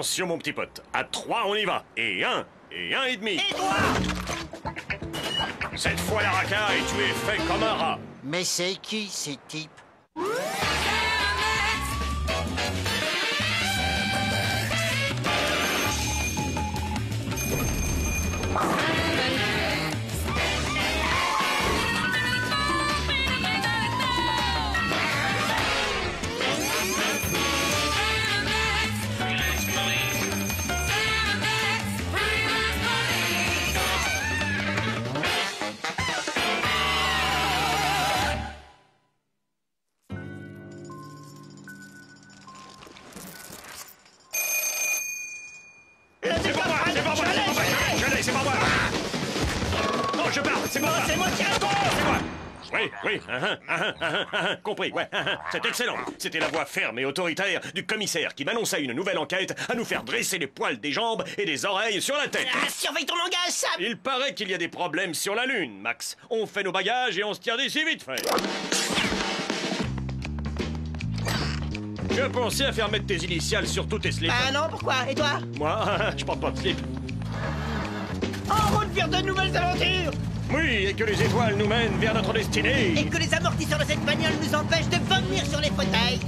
Attention, mon petit pote. À 3, on y va. Et 1, et 1 et demi. Et toi? Cette fois, la racaille, tu es fait comme un rat. Mais c'est qui, ces types? C'est pas moi, c'est pas moi, c'est pas moi. Je l'ai, c'est pas moi. Non, je parle, c'est pas moi. C'est moi qui réponds! C'est moi. Oui, compris, ouais, c'est excellent. C'était la voix ferme et autoritaire du commissaire qui m'annonça une nouvelle enquête à nous faire dresser les poils des jambes et des oreilles sur la tête. Ah, surveille ton langage, Sam! Il paraît qu'il y a des problèmes sur la Lune, Max. On fait nos bagages et on se tire d'ici vite fait. Je pensais à faire mettre tes initiales sur tous tes slips. Ah non, pourquoi? Et toi? Moi, je porte pas de slip. En route vers de nouvelles aventures! Oui, et que les étoiles nous mènent vers notre destinée. Et que les amortisseurs de cette bagnole nous empêchent de vomir sur les fauteuils!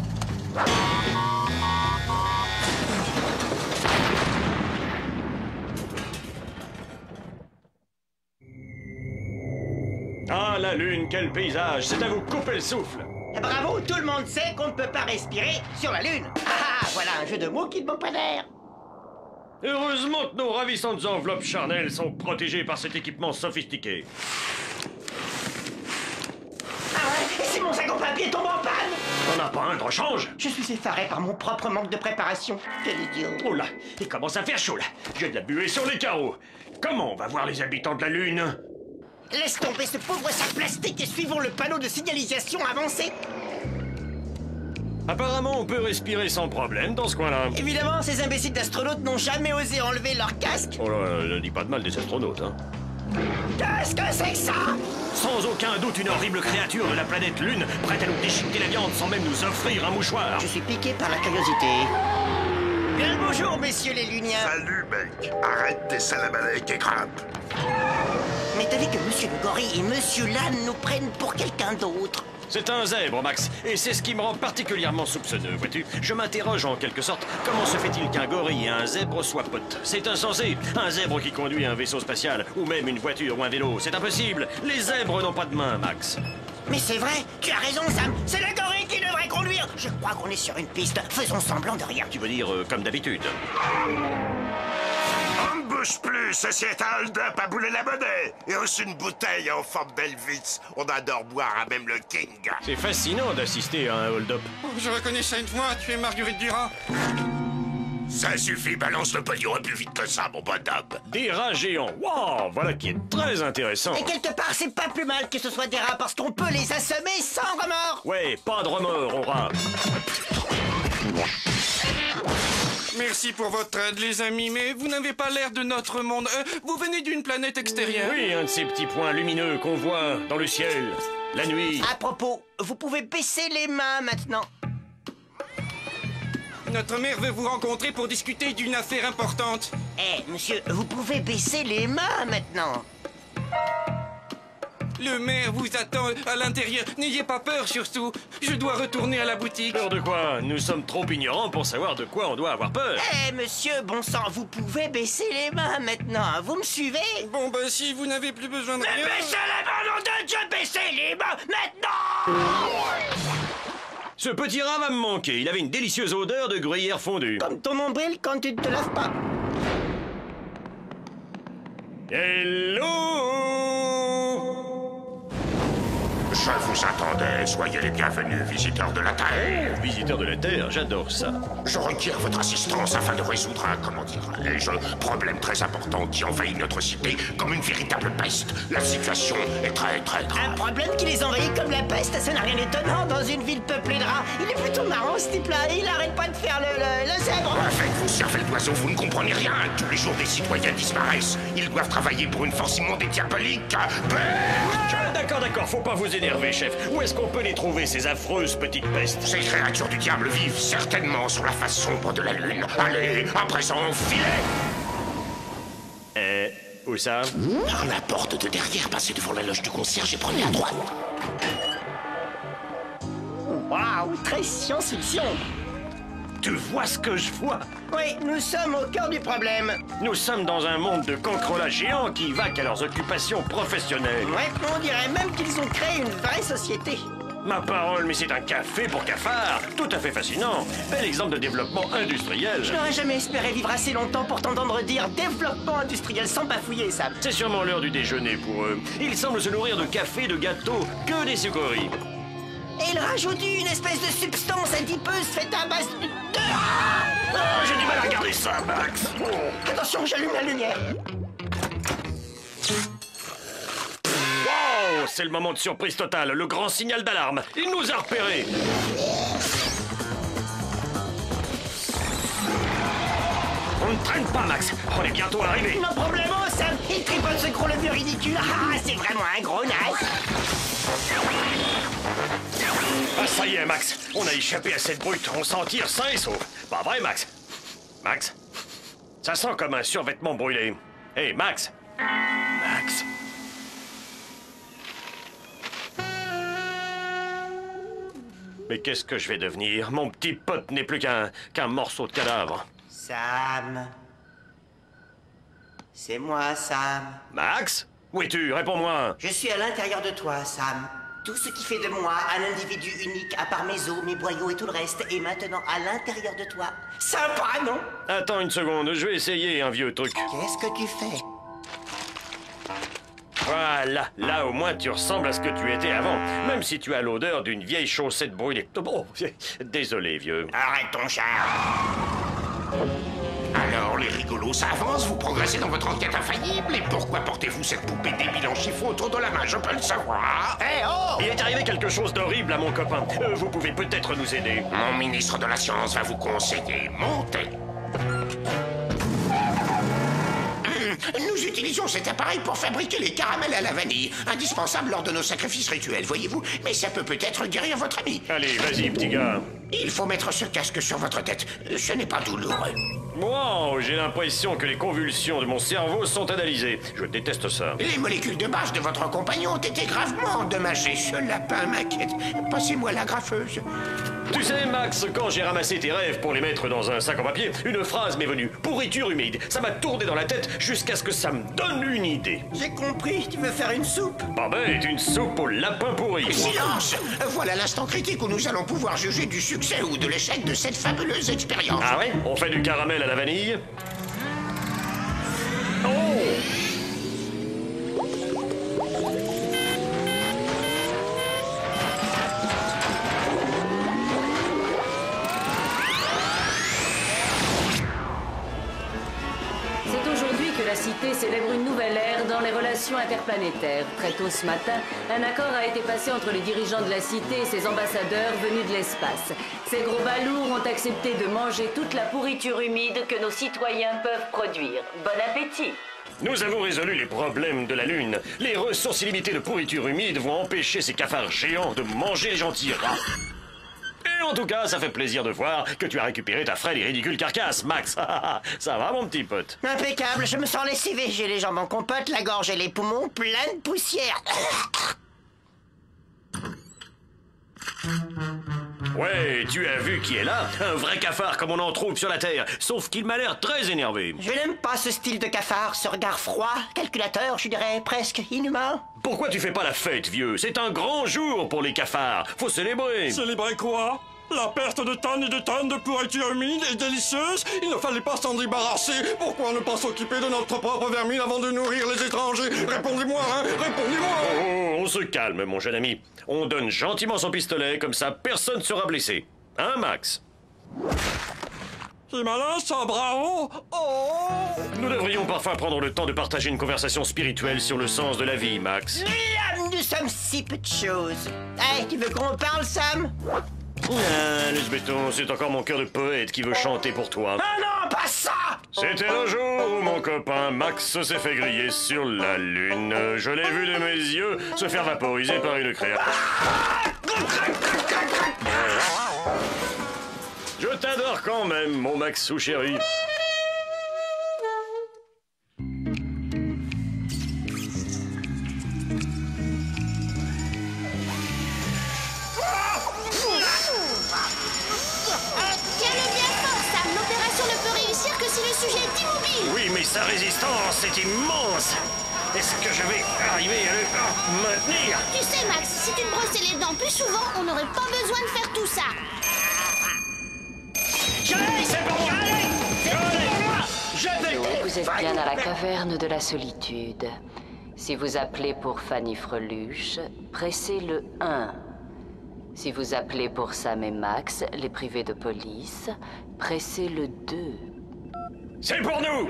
Ah, la Lune, quel paysage. C'est à vous couper le souffle. Bravo, tout le monde sait qu'on ne peut pas respirer sur la Lune! Ah, voilà un jeu de mots qui ne manque pas d'air! Heureusement que nos ravissantes enveloppes charnelles sont protégées par cet équipement sophistiqué. Ah ouais? Et si mon sac en papier tombe en panne? On n'a pas un de rechange. Je suis effaré par mon propre manque de préparation. Quel idiot! Oh là, il commence à faire chaud là. J'ai de la buée sur les carreaux. Comment on va voir les habitants de la Lune? Laisse tomber ce pauvre sac plastique et suivons le panneau de signalisation avancé. Apparemment, on peut respirer sans problème dans ce coin-là. Évidemment, ces imbéciles d'astronautes n'ont jamais osé enlever leur casque. Oh là, ne dis pas de mal des astronautes, hein. Qu'est-ce que c'est que ça? Sans aucun doute, une horrible créature de la planète Lune, prête à nous déchiqueter la viande sans même nous offrir un mouchoir. Je suis piqué par la curiosité. Bien le bonjour, messieurs les Luniens. Salut, mec. Arrête tes salamalek et grimpe. Mais t'as vu que monsieur le gorille et monsieur l'âne nous prennent pour quelqu'un d'autre? C'est un zèbre, Max, et c'est ce qui me rend particulièrement soupçonneux, vois-tu. Je m'interroge en quelque sorte, comment se fait-il qu'un gorille et un zèbre soient potes? C'est insensé. Un zèbre qui conduit un vaisseau spatial, ou même une voiture ou un vélo, c'est impossible. Les zèbres n'ont pas de main, Max. Mais c'est vrai, tu as raison, Sam. C'est le gorille qui devrait conduire. Je crois qu'on est sur une piste. Faisons semblant de rien. Tu veux dire comme d'habitude? On ne bouge plus, ceci est un hold-up à bouler la monnaie. Et reçu une bouteille en forme d'Elvis. On adore boire à même le King. C'est fascinant d'assister à un hold-up. Je reconnais ça une fois, tu es Marguerite Duras. Ça suffit, balance le pognon plus vite que ça, mon bonhomme. Des rats géants. Wow, voilà qui est très intéressant. Et quelque part, c'est pas plus mal que ce soit des rats parce qu'on peut les assommer sans remords. Ouais, pas de remords, on rate. Merci pour votre aide, les amis, mais vous n'avez pas l'air de notre monde. Vous venez d'une planète extérieure. Oui, un de ces petits points lumineux qu'on voit dans le ciel, la nuit. À propos, vous pouvez baisser les mains maintenant. Notre mère veut vous rencontrer pour discuter d'une affaire importante. Eh, monsieur, vous pouvez baisser les mains maintenant. Le maire vous attend à l'intérieur. N'ayez pas peur, surtout. Je dois retourner à la boutique. Peur de quoi? Nous sommes trop ignorants pour savoir de quoi on doit avoir peur. Eh, monsieur, bon sang, vous pouvez baisser les mains maintenant. Vous me suivez? Bon, bah, si vous n'avez plus besoin de rien... Baissez les mains, nom de Dieu, baissez les mains maintenant! Ce petit rat va me manquer. Il avait une délicieuse odeur de gruyère fondue. Comme ton nombril quand tu ne te laves pas. Hello! Je vous attendais. Soyez les bienvenus, visiteurs de la Terre. Visiteur de la Terre, j'adore ça. Je requiers votre assistance afin de résoudre un, comment dirais-je, problème très important qui envahit notre cité comme une véritable peste. La situation est très Un grave. problème qui les envahit comme la peste, ça n'a rien d'étonnant dans une ville peuplée de rats. Il est plutôt marrant ce type-là, il arrête pas de faire le zèbre. Faites-vous cervelle d'oiseau, vous ne comprenez rien. Tous les jours, des citoyens disparaissent. Ils doivent travailler pour une force immonde et diabolique. D'accord, faut pas vous énerver. énervé, chef. Où est-ce qu'on peut les trouver, ces affreuses petites pestes? Ces créatures du diable vivent certainement sur la face sombre de la lune. Allez, à présent, filez! Où ça? Par la porte de derrière, passez devant la loge du concierge et prenez à droite. Waouh, très science-fiction. Tu vois ce que je vois? Oui, nous sommes au cœur du problème. Nous sommes dans un monde de cancrelats géants qui vaquent à leurs occupations professionnelles. Ouais, on dirait même qu'ils ont créé une vraie société. Ma parole, mais c'est un café pour cafards. Tout à fait fascinant. Bel exemple de développement industriel. Je n'aurais jamais espéré vivre assez longtemps pour t'entendre dire développement industriel sans bafouiller, Sam. C'est sûrement l'heure du déjeuner pour eux. Ils semblent se nourrir de café, de gâteaux, que des sucreries. Et il rajoute une espèce de substance adipeuse faite à base de... Oh, j'ai du mal à regarder ça, Max. Attention, j'allume la lumière. Wow, c'est le moment de surprise totale, le grand signal d'alarme. Il nous a repérés. On ne traîne pas, Max. On est bientôt arrivé. Non problème, Sam. Il tripote ce gros levier ridicule. Ah, c'est vraiment un gros naze. Ah, ça y est, Max. On a échappé à cette brute. On s'en tire sain et sauf. Pas vrai, Max? Max? Ça sent comme un survêtement brûlé. Hé, Max? Max? Mais qu'est-ce que je vais devenir? Mon petit pote n'est plus qu'un morceau de cadavre. Sam. C'est moi, Sam. Max? Où es-tu? Réponds-moi. Je suis à l'intérieur de toi, Sam. Tout ce qui fait de moi un individu unique, à part mes os, mes boyaux et tout le reste, est maintenant à l'intérieur de toi. Sympa, non? Attends une seconde, je vais essayer un vieux truc. Qu'est-ce que tu fais? Voilà, là au moins tu ressembles à ce que tu étais avant, même si tu as l'odeur d'une vieille chaussette brûlée. Oh, désolé, vieux. Arrête ton char. Alors, les rigolos, ça avance, vous progressez dans votre enquête infaillible. Et pourquoi portez-vous cette poupée débile en chiffon autour de la main? Je peux le savoir. Eh oh! Il est arrivé quelque chose d'horrible à mon copain. Vous pouvez peut-être nous aider. Mon ministre de la Science va vous conseiller. Montez. Nous utilisons cet appareil pour fabriquer les caramels à la vanille, indispensables lors de nos sacrifices rituels, voyez-vous. Mais ça peut peut-être guérir votre ami. Allez, vas-y, petit gars. Il faut mettre ce casque sur votre tête. Ce n'est pas douloureux. Wow, j'ai l'impression que les convulsions de mon cerveau sont analysées. Je déteste ça. Les molécules de base de votre compagnon ont été gravement endommagées. Ce lapin m'inquiète. Passez-moi la graffeuse. Tu sais, Max, quand j'ai ramassé tes rêves pour les mettre dans un sac en papier, une phrase m'est venue. Pourriture humide. Ça m'a tourné dans la tête jusqu'à ce que ça me donne une idée. J'ai compris, tu veux faire une soupe? Pas bête, une soupe au lapin pourri. Silence! Voilà l'instant critique où nous allons pouvoir juger du succès ou de l'échec de cette fabuleuse expérience. Ah ouais? On fait du caramel à la vanille? Oh! C'est aujourd'hui que la Cité célèbre une nouvelle ère dans les relations interplanétaires. Très tôt ce matin, un accord a été passé entre les dirigeants de la Cité et ses ambassadeurs venus de l'espace. Ces gros balourds ont accepté de manger toute la pourriture humide que nos citoyens peuvent produire. Bon appétit! Nous avons résolu les problèmes de la Lune. Les ressources illimitées de pourriture humide vont empêcher ces cafards géants de manger les gentils rats. Et en tout cas, ça fait plaisir de voir que tu as récupéré ta frêle et ridicule carcasse, Max. Ça va, mon petit pote? Impeccable, je me sens lessivé. J'ai les jambes en compote, la gorge et les poumons pleins de poussière. Ouais, tu as vu qui est là? Un vrai cafard comme on en trouve sur la Terre. Sauf qu'il m'a l'air très énervé. Je n'aime pas ce style de cafard, ce regard froid, calculateur, je dirais presque inhumain. Pourquoi tu fais pas la fête, vieux? C'est un grand jour pour les cafards. Faut célébrer. Célébrer quoi? La perte de tonnes et de tonnes de pourriture humide et délicieuse? Il ne fallait pas s'en débarrasser. Pourquoi ne pas s'occuper de notre propre vermine avant de nourrir les étrangers? Répondez-moi, hein? Répondez-moi! Oh, on se calme, mon jeune ami. On donne gentiment son pistolet, comme ça personne ne sera blessé. Hein, Max? C'est malin, ça, bravo! Oh! Nous devrions parfois prendre le temps de partager une conversation spirituelle sur le sens de la vie, Max. Nous sommes si peu de choses. Hey, tu veux qu'on parle, Sam? Ah, laisse béton, c'est encore mon cœur de poète qui veut chanter pour toi. Ah non, pas ça! C'était le jour où mon copain Max s'est fait griller sur la Lune. Je l'ai vu de mes yeux se faire vaporiser par une créature. Je t'adore quand même, mon Maxou chéri. Oui, mais sa résistance est immense. Est-ce que je vais arriver à le maintenir? Tu sais, Max, si tu te brossais les dents plus souvent, on n'aurait pas besoin de faire tout ça. C'est pour moi. Je vais... Vous êtes bien à la caverne de la solitude. Si vous appelez pour Fanny Freluche, pressez le 1. Si vous appelez pour Sam et Max, les privés de police, pressez le 2. C'est pour nous!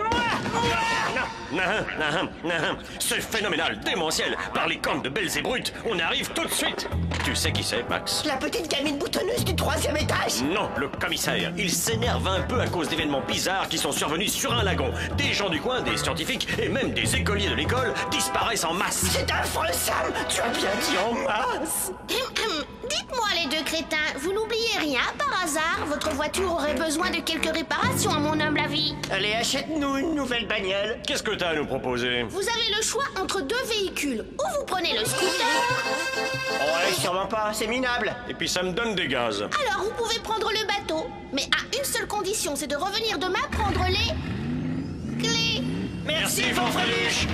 C'est phénoménal, démentiel. Par les cornes de Belzébrut, on arrive tout de suite. Tu sais qui c'est, Max? La petite gamine boutonneuse du 3e étage. Non, le commissaire. Il s'énerve un peu à cause d'événements bizarres qui sont survenus sur un lagon. Des gens du coin, des scientifiques et même des écoliers de l'école disparaissent en masse. C'est affreux, Sam. Tu as bien dit en masse. Dites-moi, les deux crétins, vous n'oubliez rien par hasard? Votre voiture aurait besoin de quelques réparations, à mon humble avis. Allez, achète-nous une nouvelle bagnole. Qu'est-ce que t'as à nous proposer? Vous avez le choix entre 2 véhicules. Ou vous prenez le scooter. Ouais, sûrement pas, c'est minable. Et puis ça me donne des gaz. Alors, vous pouvez prendre le bateau. Mais à une seule condition, c'est de revenir demain prendre les... clés. Merci, Fanfreluche.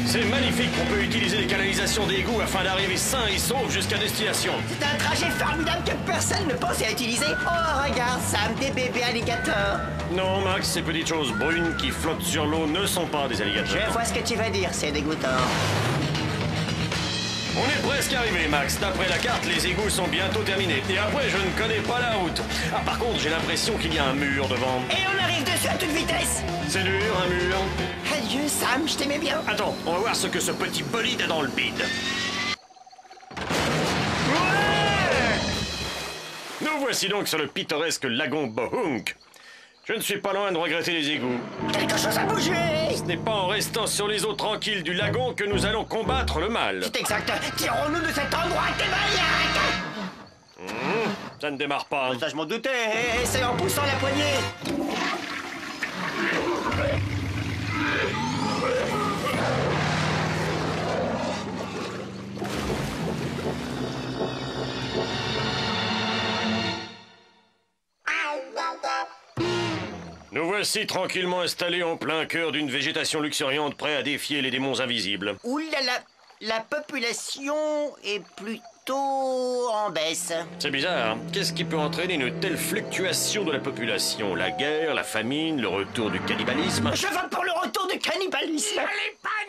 C'est magnifique qu'on peut utiliser les canalisations d'égout afin d'arriver sain et sauf jusqu'à destination. C'est un trajet formidable que personne ne pensait à utiliser. Oh, regarde, Sam, des bébés alligators. Non, Max, ces petites choses brunes qui flottent sur l'eau ne sont pas des alligators. Je vois ce que tu vas dire, c'est dégoûtant. On est presque arrivé, Max. D'après la carte, les égouts sont bientôt terminés. Et après, je ne connais pas la route. Ah, par contre, j'ai l'impression qu'il y a un mur devant. Et on arrive dessus à toute vitesse. C'est dur, un mur. Adieu, Sam, je t'aimais bien. Attends, on va voir ce que ce petit bolide a dans le bide. Nous voici donc sur le pittoresque lagon Bohunk. Je ne suis pas loin de regretter les égouts. Quelque chose a bougé. Ce n'est pas en restant sur les eaux tranquilles du lagon que nous allons combattre le mal. C'est exact. Tirons-nous de cet endroit démoniaque. Ça ne démarre pas. Ça, je m'en doutais. Et c'est en poussant la poignée. Nous voici tranquillement installés en plein cœur d'une végétation luxuriante, prêts à défier les démons invisibles. Ouh là là, la population est plutôt en baisse. C'est bizarre. Qu'est-ce qui peut entraîner une telle fluctuation de la population? La guerre, la famine, le retour du cannibalisme? Je vote pour le retour du cannibalisme.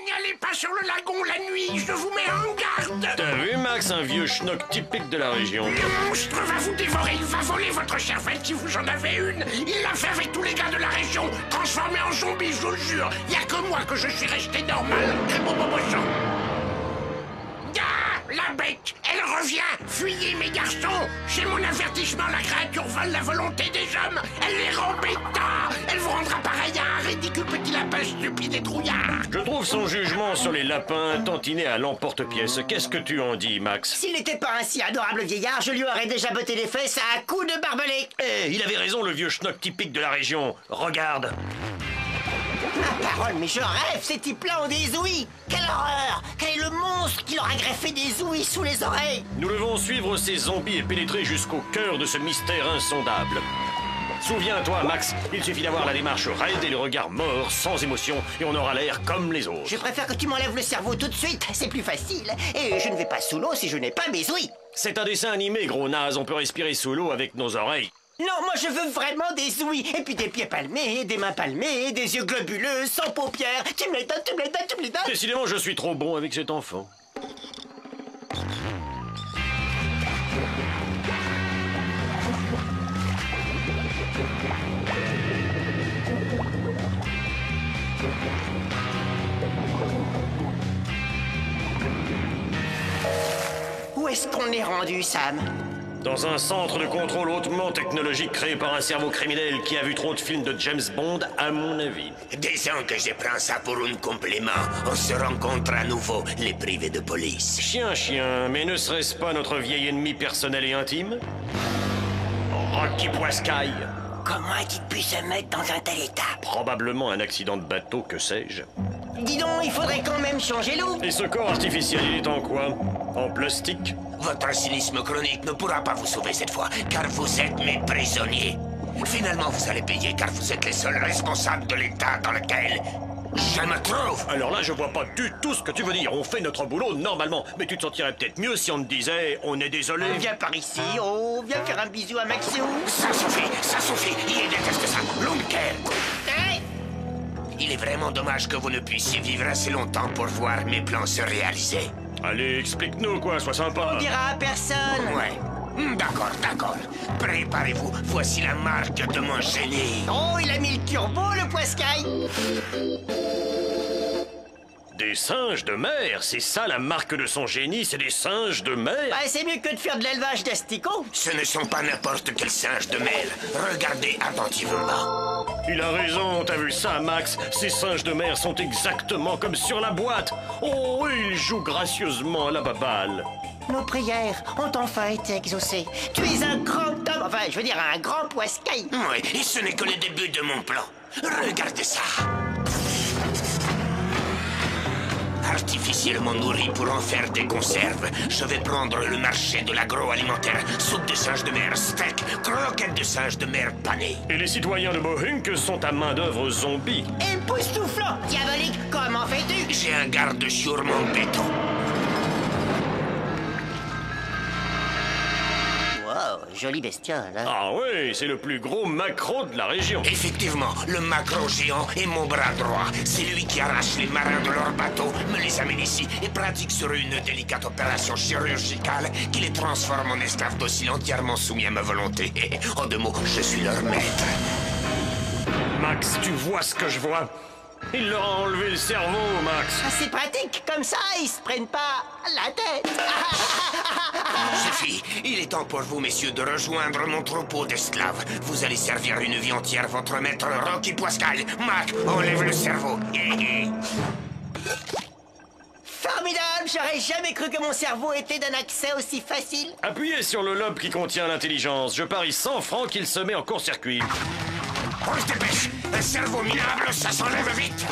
N'allez pas sur le lagon la nuit, je vous mets en garde. T'as vu, Max, un vieux schnock typique de la région? Le monstre va vous dévorer, il va voler votre cervelle si vous en avez une. Il l'a fait avec tous les gars de la région, transformé en zombie, je vous le jure. Y a que moi que je suis resté normal. La bête, elle revient. Fuyez, mes garçons. Chez mon avertissement, la créature vole la volonté des hommes. Elle les rend bêta. Elle vous rendra pareil à un ridicule petit lapin stupide et trouillard. Je trouve son jugement sur les lapins tantiné à l'emporte-pièce. Qu'est-ce que tu en dis, Max? S'il n'était pas un si adorable vieillard, je lui aurais déjà botté les fesses à un coup de barbelé. Eh, il avait raison, le vieux schnock typique de la région. Regarde. Ma parole, mais je rêve, ces types-là ont des ouïes. Quelle horreur. Quel est le monstre qui leur a greffé des ouïes sous les oreilles? Nous devons suivre ces zombies et pénétrer jusqu'au cœur de ce mystère insondable. Souviens-toi, Max, il suffit d'avoir la démarche raide et le regard mort, sans émotion, et on aura l'air comme les autres. Je préfère que tu m'enlèves le cerveau tout de suite, c'est plus facile. Et je ne vais pas sous l'eau si je n'ai pas mes ouïes. C'est un dessin animé, gros naze, on peut respirer sous l'eau avec nos oreilles. Non, moi je veux vraiment des ouïes, et puis des pieds palmés, des mains palmées, des yeux globuleux, sans paupières. Tu me les donnes, tu me les donnes, tu me les donnes. Décidément, je suis trop bon avec cet enfant. Où est-ce qu'on est rendu, Sam? Dans un centre de contrôle hautement technologique créé par un cerveau criminel qui a vu trop de films de James Bond, à mon avis. Disons que je prends ça pour un complément. On se rencontre à nouveau, les privés de police. Chien, mais ne serait-ce pas notre vieil ennemi personnel et intime? Rocky Poiscaille. Comment a-t-il pu se mettre dans un tel état? Probablement un accident de bateau, que sais-je. Dis donc, il faudrait quand même changer l'eau. Et ce corps artificiel, il est en quoi? En plastique? Votre cynisme chronique ne pourra pas vous sauver cette fois, car vous êtes mes prisonniers. Finalement, vous allez payer, car vous êtes les seuls responsables de l'état dans lequel je me trouve. Alors là, je vois pas du tout ce que tu veux dire. On fait notre boulot normalement. Mais tu te sentirais peut-être mieux si on te disait « On est désolé ». Viens par ici, oh, viens faire un bisou à Maxio. Ça suffit, il déteste ça. Lunker. Hey! Il est vraiment dommage que vous ne puissiez vivre assez longtemps pour voir mes plans se réaliser. Allez, explique-nous quoi, sois sympa. On dira à personne. Ouais. D'accord. Préparez-vous, voici la marque de mon génie. Oh, il a mis le turbo, le Poiscaille. Des singes de mer, c'est ça la marque de son génie, c'est des singes de mer? Bah, c'est mieux que de faire de l'élevage d'asticots. Ce ne sont pas n'importe quels singes de mer. Regardez attentivement. Il a raison, t'as vu ça, Max? Ces singes de mer sont exactement comme sur la boîte. Oh, ils jouent gracieusement à la baballe. Nos prières ont enfin été exaucées. Tu es un grand homme, enfin, je veux dire un grand Poiscaille. Oui, et ce n'est que le début de mon plan. Regardez ça. Artificiellement nourri pour en faire des conserves, je vais prendre le marché de l'agroalimentaire. Soupe de singe de mer, steak, croquettes de singe de mer panées. Et les citoyens de Bohunk sont à main d'œuvre zombie. Époustouflant, diabolique, comment fais-tu? J'ai un garde-chiour en béton. Wow, jolie bestiole, hein? Ah oui, c'est le plus gros maquereau de la région. Effectivement, le maquereau géant est mon bras droit. C'est lui qui arrache les marins de leur bateau, me les amène ici et pratique sur eux une délicate opération chirurgicale qui les transforme en esclaves dociles entièrement soumis à ma volonté. En deux mots, je suis leur maître. Max, tu vois ce que je vois? Il leur a enlevé le cerveau, Max. Ah, c'est pratique, comme ça, ils se prennent pas la tête. Suffit. Il est temps pour vous, messieurs, de rejoindre mon troupeau d'esclaves. Vous allez servir une vie entière votre maître Rocky Poiscaille. Mac, enlève le cerveau. Formidable, j'aurais jamais cru que mon cerveau était d'un accès aussi facile. Appuyez sur le lobe qui contient l'intelligence. Je parie 100 francs qu'il se met en court-circuit. On se dépêche. Un cerveau minable, ça s'enlève vite.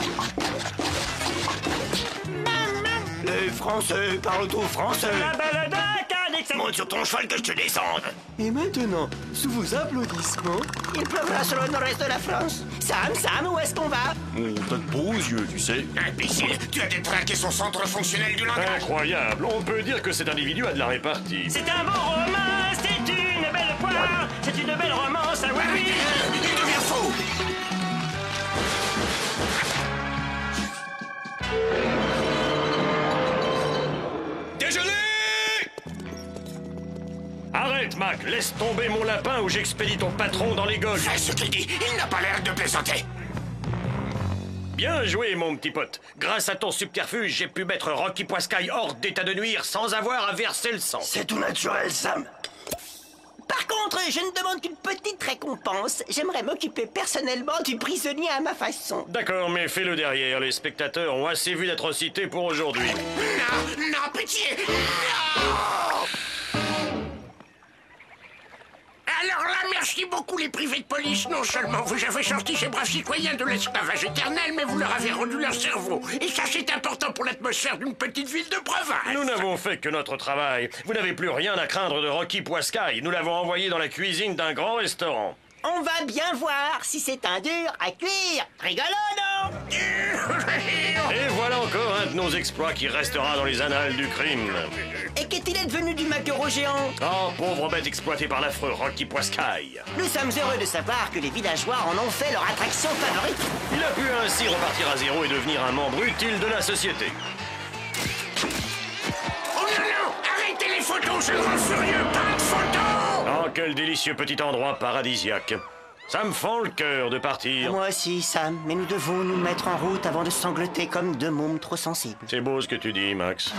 Les Français parlent au français. Monte sur ton cheval que je te descende. Et maintenant, sous vos applaudissements... Il pleuvra sur le nord-est de la France. Sam, où est-ce qu'on va? Peut-être pas aux yeux, tu sais. Imbécile, tu as détraqué son centre fonctionnel du langage. Incroyable. On peut dire que cet individu a de la répartie. C'est un beau roman, c'est une belle poire, c'est une belle romance, ah oui, oui. Il devient fou. Déjeuner! Arrête, Mac. Laisse tomber mon lapin ou j'expédie ton patron dans les golfs. Fais ce qu'il dit, il n'a pas l'air de plaisanter. Bien joué, mon petit pote. Grâce à ton subterfuge, j'ai pu mettre Rocky Poiscaille hors d'état de nuire sans avoir à verser le sang. C'est tout naturel, Sam. Par contre, je ne demande qu'une petite récompense. J'aimerais m'occuper personnellement du prisonnier à ma façon. D'accord, mais fais-le derrière. Les spectateurs ont assez vu d'atrocités pour aujourd'hui. Non, pitié. Non. Alors là, merci beaucoup les privés de police. Non seulement vous avez sorti ces braves citoyens de l'esclavage éternel, mais vous leur avez rendu leur cerveau. Et ça, c'est important pour l'atmosphère d'une petite ville de province. Nous n'avons fait que notre travail. Vous n'avez plus rien à craindre de Rocky Poiscaille. Nous l'avons envoyé dans la cuisine d'un grand restaurant. On va bien voir si c'est un dur à cuire. Rigolo, non? Et voilà encore un de nos exploits qui restera dans les annales du crime. Et qu'est-il advenu du maquereau géant? Oh, pauvre bête exploitée par l'affreux Rocky Poiscaille. Nous sommes heureux de savoir que les villageois en ont fait leur attraction favorite. Il a pu ainsi repartir à zéro et devenir un membre utile de la société. Oh non, arrêtez les photos, je le rends furieux, pas de photos. Oh, quel délicieux petit endroit paradisiaque. Ça me fend le cœur de partir. Moi aussi, Sam, mais nous devons nous mettre en route avant de sangloter comme deux mômes trop sensibles. C'est beau ce que tu dis, Max.